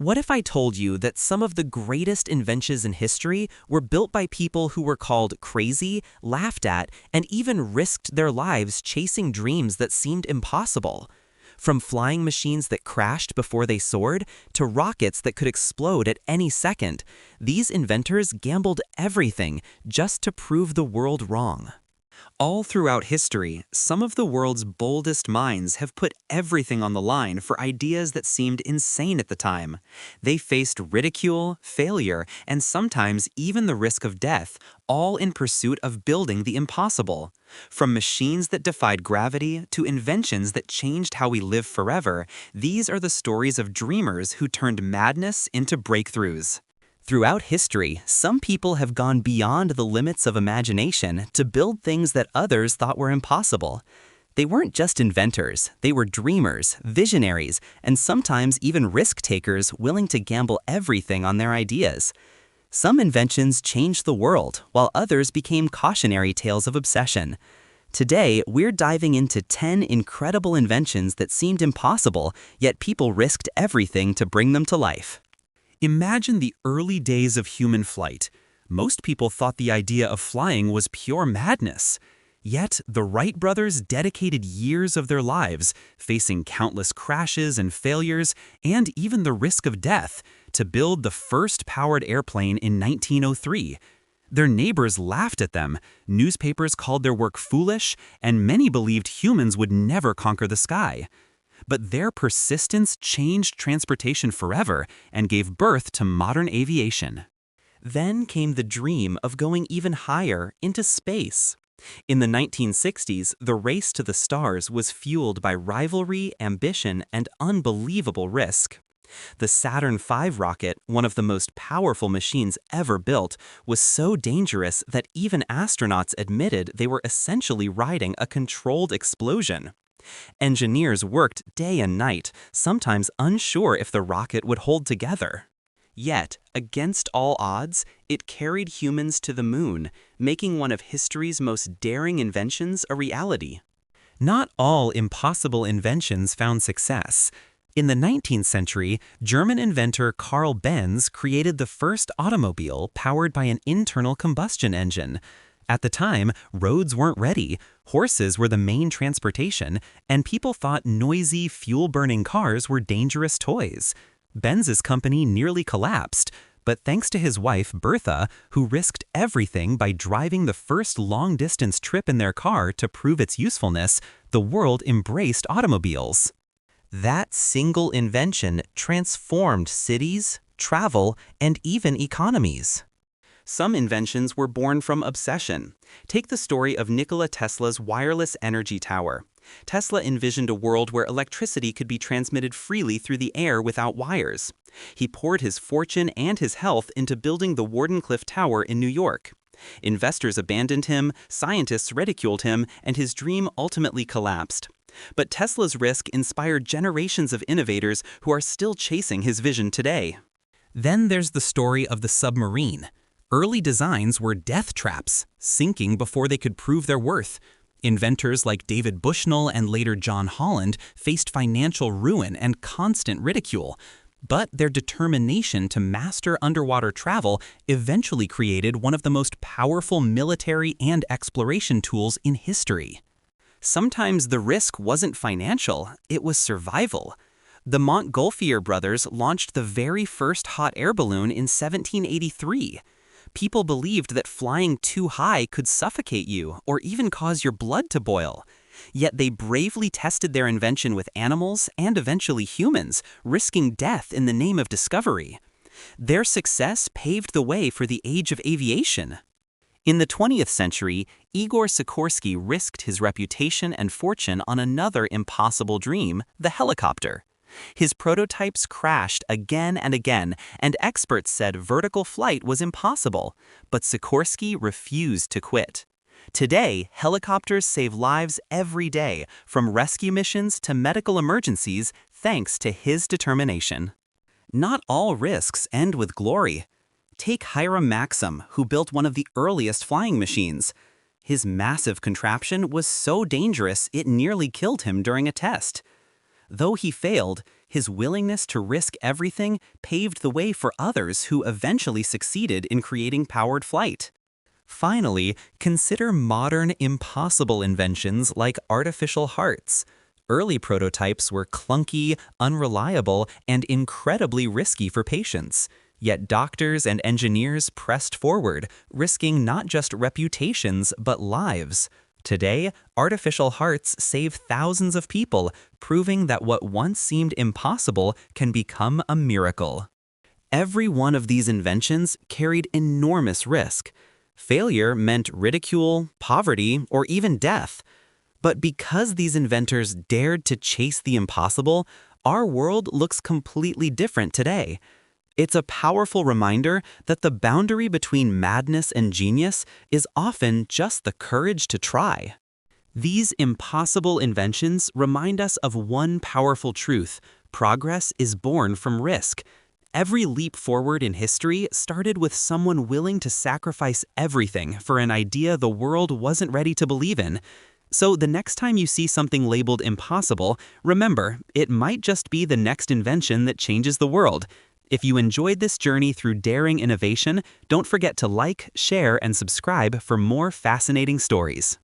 What if I told you that some of the greatest inventions in history were built by people who were called crazy, laughed at, and even risked their lives chasing dreams that seemed impossible? From flying machines that crashed before they soared to rockets that could explode at any second, these inventors gambled everything just to prove the world wrong. All throughout history, some of the world's boldest minds have put everything on the line for ideas that seemed insane at the time. They faced ridicule, failure, and sometimes even the risk of death, all in pursuit of building the impossible. From machines that defied gravity to inventions that changed how we live forever, these are the stories of dreamers who turned madness into breakthroughs. Throughout history, some people have gone beyond the limits of imagination to build things that others thought were impossible. They weren't just inventors, they were dreamers, visionaries, and sometimes even risk-takers willing to gamble everything on their ideas. Some inventions changed the world, while others became cautionary tales of obsession. Today, we're diving into 10 incredible inventions that seemed impossible, yet people risked everything to bring them to life. Imagine the early days of human flight. Most people thought the idea of flying was pure madness. Yet, the Wright brothers dedicated years of their lives, facing countless crashes and failures, and even the risk of death, to build the first powered airplane in 1903. Their neighbors laughed at them, newspapers called their work foolish, and many believed humans would never conquer the sky. But their persistence changed transportation forever and gave birth to modern aviation. Then came the dream of going even higher, into space. In the 1960s, the race to the stars was fueled by rivalry, ambition, and unbelievable risk. The Saturn V rocket, one of the most powerful machines ever built, was so dangerous that even astronauts admitted they were essentially riding a controlled explosion. Engineers worked day and night, sometimes unsure if the rocket would hold together. Yet, against all odds, it carried humans to the moon, making one of history's most daring inventions a reality. Not all impossible inventions found success. In the 19th century, German inventor Carl Benz created the first automobile powered by an internal combustion engine. At the time, roads weren't ready, horses were the main transportation, and people thought noisy, fuel-burning cars were dangerous toys. Benz's company nearly collapsed, but thanks to his wife, Bertha, who risked everything by driving the first long-distance trip in their car to prove its usefulness, the world embraced automobiles. That single invention transformed cities, travel, and even economies. Some inventions were born from obsession. Take the story of Nikola Tesla's wireless energy tower. Tesla envisioned a world where electricity could be transmitted freely through the air without wires. He poured his fortune and his health into building the Wardenclyffe Tower in New York. Investors abandoned him, scientists ridiculed him, and his dream ultimately collapsed. But Tesla's risk inspired generations of innovators who are still chasing his vision today. Then there's the story of the submarine. Early designs were death traps, sinking before they could prove their worth. Inventors like David Bushnell and later John Holland faced financial ruin and constant ridicule. But their determination to master underwater travel eventually created one of the most powerful military and exploration tools in history. Sometimes the risk wasn't financial, it was survival. The Montgolfier brothers launched the very first hot air balloon in 1783. People believed that flying too high could suffocate you or even cause your blood to boil. Yet they bravely tested their invention with animals and eventually humans, risking death in the name of discovery. Their success paved the way for the age of aviation. In the 20th century, Igor Sikorsky risked his reputation and fortune on another impossible dream, the helicopter. His prototypes crashed again and again, and experts said vertical flight was impossible, but Sikorsky refused to quit. Today, helicopters save lives every day, from rescue missions to medical emergencies, thanks to his determination. Not all risks end with glory. Take Hiram Maxim, who built one of the earliest flying machines. His massive contraption was so dangerous it nearly killed him during a test. Though he failed, His willingness to risk everything paved the way for others who eventually succeeded in creating powered flight. Finally, consider modern impossible inventions like artificial hearts. Early prototypes were clunky, unreliable, and incredibly risky for patients. Yet doctors and engineers pressed forward, risking not just reputations but lives. Today, artificial hearts save thousands of people, proving that what once seemed impossible can become a miracle. Every one of these inventions carried enormous risk. Failure meant ridicule, poverty, or even death. But because these inventors dared to chase the impossible, our world looks completely different today. It's a powerful reminder that the boundary between madness and genius is often just the courage to try. These impossible inventions remind us of one powerful truth: progress is born from risk. Every leap forward in history started with someone willing to sacrifice everything for an idea the world wasn't ready to believe in. So the next time you see something labeled impossible, remember, it might just be the next invention that changes the world. If you enjoyed this journey through daring innovation, don't forget to like, share, and subscribe for more fascinating stories.